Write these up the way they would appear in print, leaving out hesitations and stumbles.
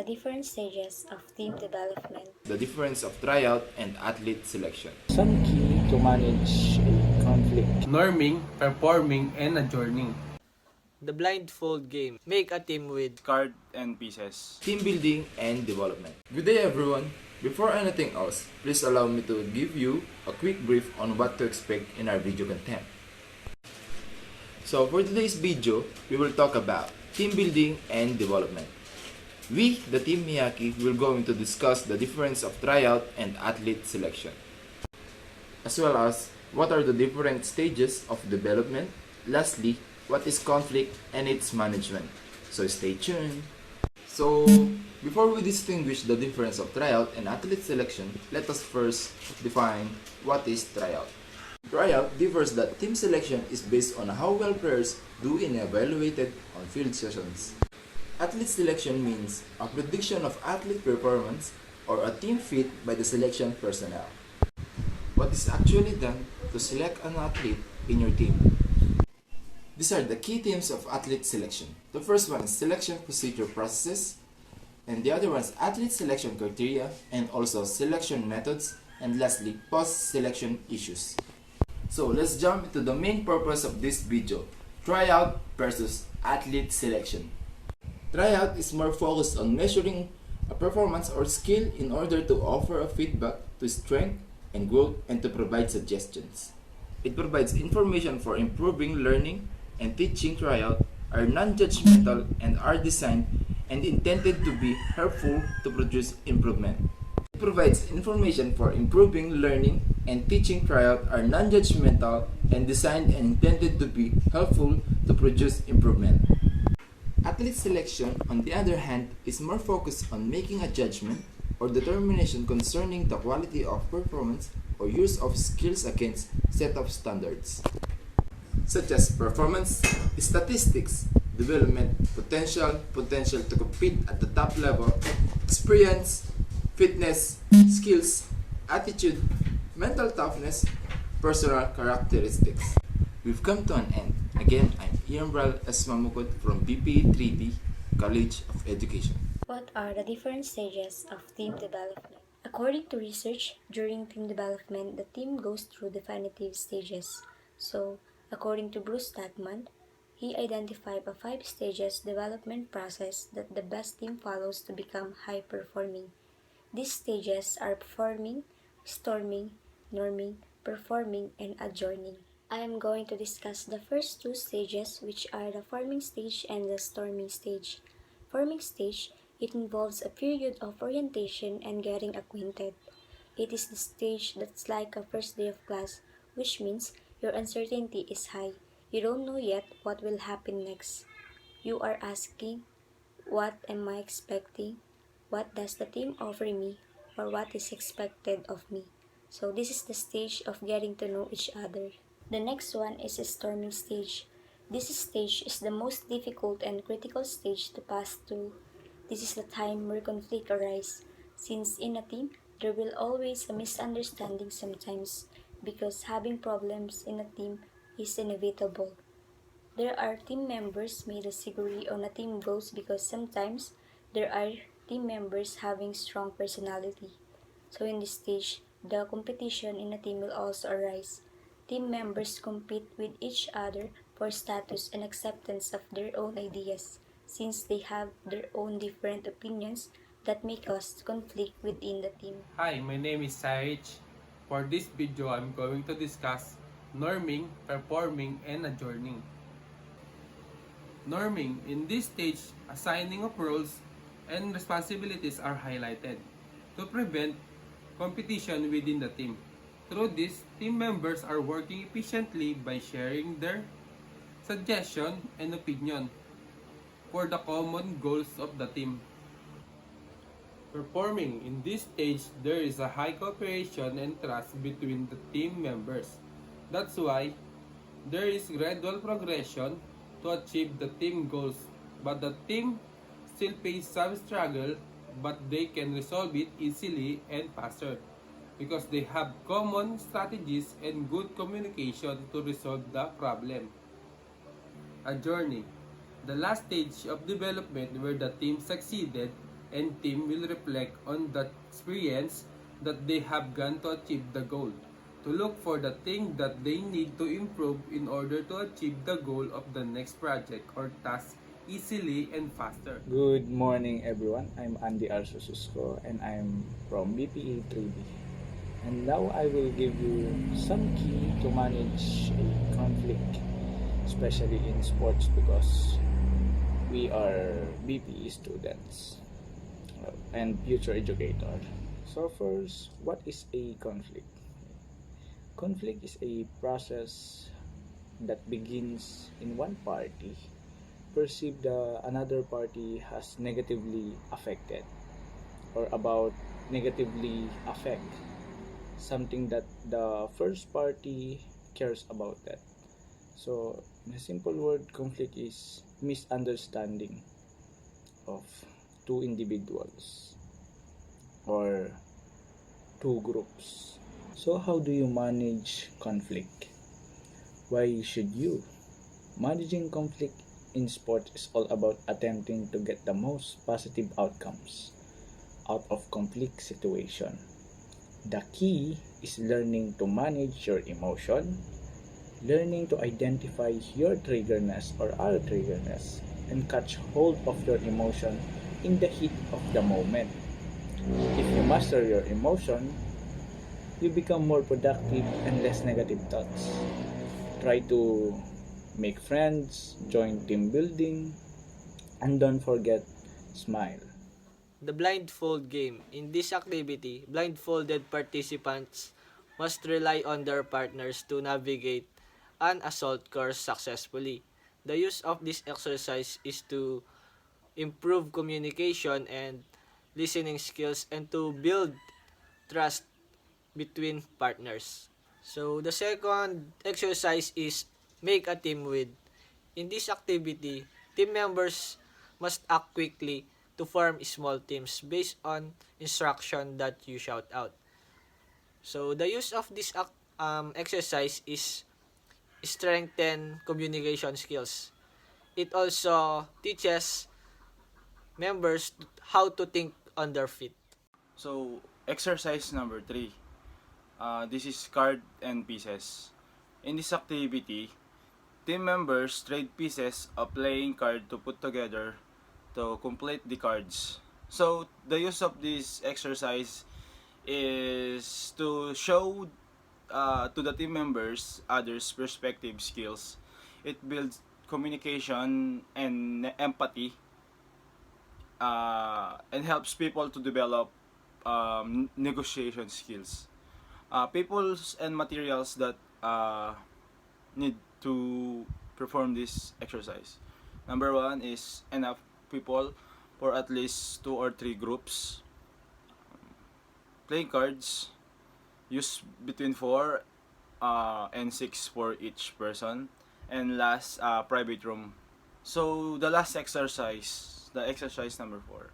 the different stages of team development? The difference of tryout and athlete selection. Some key to manage a conflict. Norming, performing, and adjourning. The blindfold game. Make a team with card and pieces. Team building and development. Good day everyone! Before anything else, please allow me to give you a quick brief on what to expect in our video content. So for today's video, we will talk about team building and development. We, the Team MIACKI, will going to discuss the difference of tryout and athlete selection, as well as what are the different stages of development. Lastly, what is conflict and its management. So stay tuned. So before we distinguish the difference of tryout and athlete selection, let us first define what is tryout. Tryout differs that team selection is based on how well players do in evaluated on-field sessions. Athlete selection means a prediction of athlete performance or a team fit by the selection personnel. What is actually done to select an athlete in your team? These are the key themes of athlete selection. The first one is selection procedure processes, and the other one is athlete selection criteria, and also selection methods, and lastly, post-selection issues. So let's jump into the main purpose of this video, tryout versus athlete selection. Tryout is more focused on measuring a performance or skill in order to offer a feedback to strength and growth and to provide suggestions. It provides information for improving learning and teaching. Tryout are non-judgmental and are designed and intended to be helpful to produce improvement. It provides information for improving learning and teaching. Tryout are non-judgmental and designed and intended to be helpful to produce improvement. Athlete selection, on the other hand, is more focused on making a judgment or determination concerning the quality of performance or use of skills against set of standards, such as performance, statistics, development, potential to compete at the top level, experience, fitness, skills, attitude, mental toughness, personal characteristics. We've come to an end. Again, I'm Iambral S. Mamukot from BPE 3D, College of Education. What are the different stages of team development? According to research, during team development, the team goes through definitive stages. So, according to Bruce Tagman, he identified a 5 stages development process that the best team follows to become high performing. These stages are forming, storming, norming, performing, and adjourning. I am going to discuss the first 2 stages, which are the forming stage and the storming stage. Forming stage, it involves a period of orientation and getting acquainted. It is the stage that's like a first day of class, which means your uncertainty is high. You don't know yet what will happen next. You are asking, what am I expecting? What does the team offer me? Or what is expected of me? So this is the stage of getting to know each other. The next one is a storming stage. This stage is the most difficult and critical stage to pass through. This is the time where conflict arises, since in a team, there will always a misunderstanding sometimes, because having problems in a team is inevitable. There are team members may disagree on a team goals because sometimes there are team members having strong personality. So in this stage, the competition in a team will also arise. Team members compete with each other for status and acceptance of their own ideas, since they have their own different opinions that may cause conflict within the team. Hi, my name is Saich. For this video, I'm going to discuss norming, performing, and adjourning. Norming, in this stage, assigning of roles and responsibilities are highlighted to prevent competition within the team. Through this, team members are working efficiently by sharing their suggestion and opinion for the common goals of the team. Performing, in this stage, there is a high cooperation and trust between the team members. That's why there is gradual progression to achieve the team goals, but the team still face some struggle, but they can resolve it easily and faster, because they have common strategies and good communication to resolve the problem. A journey, the last stage of development where the team succeeded and team will reflect on that experience that they have gone to achieve the goal, to look for the thing that they need to improve in order to achieve the goal of the next project or task easily and faster. Good morning, everyone. I'm Andy Arsususco and I'm from BPE 3B. And now I will give you some key to manage a conflict, especially in sports because we are BPE students and future educator. So first, what is a conflict? Conflict is a process that begins in one party perceive the another party has negatively affected or about negatively affect something that the first party cares about that. So in a simple word, conflict is misunderstanding of two individuals or two groups. So how do you manage conflict? Why should you? Managing conflict in sport is all about attempting to get the most positive outcomes out of conflict situation. The key is learning to manage your emotion, learning to identify your triggerness or our triggerness, and catch hold of your emotion in the heat of the moment. If you master your emotion, you become more productive and less negative thoughts. Try to make friends, join team building, and don't forget, smile. The blindfold game. In this activity, blindfolded participants must rely on their partners to navigate an assault course successfully. The use of this exercise is to improve communication and listening skills and to build trust between partners. So the second exercise is make a team with. In this activity, team members must act quickly to form small teams based on instruction that you shout out. So the use of this exercise is strengthen communication skills. It also teaches members how to think on their feet. So, exercise number 3. This is card and pieces. In this activity, team members trade pieces of playing card to put together to complete the cards. So, the use of this exercise is to show to the team members others' perspective skills. It builds communication and empathy and helps people to develop negotiation skills. Peoples and materials that need to perform this exercise. Number one is enough people for at least 2 or 3 groups. Playing cards, use between 4 and 6 for each person. And last, private room. So the last exercise, the exercise number 4.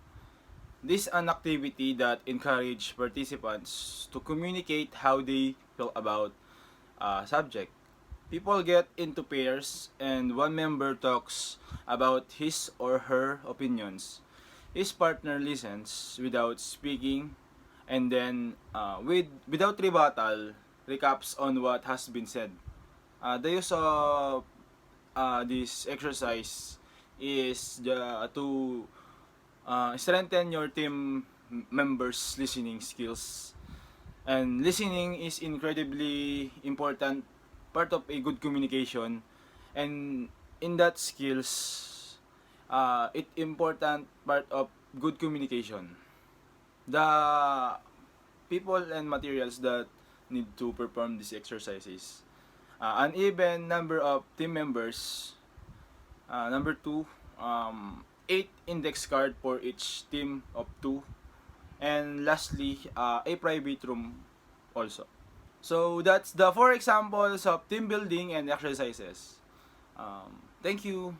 This is an activity that encourage participants to communicate how they feel about a subject. People get into pairs and one member talks about his or her opinions. His partner listens without speaking and then without rebuttal recaps on what has been said. The use of this exercise is to strengthen your team members' listening skills. And listening is incredibly important part of a good communication. And in that skills, it important part of good communication. The people and materials that need to perform these exercises. An even number of team members. Number 2, 8 index card for each team of 2. And lastly, a private room also. So that's the 4 examples of team building and exercises. Thank you.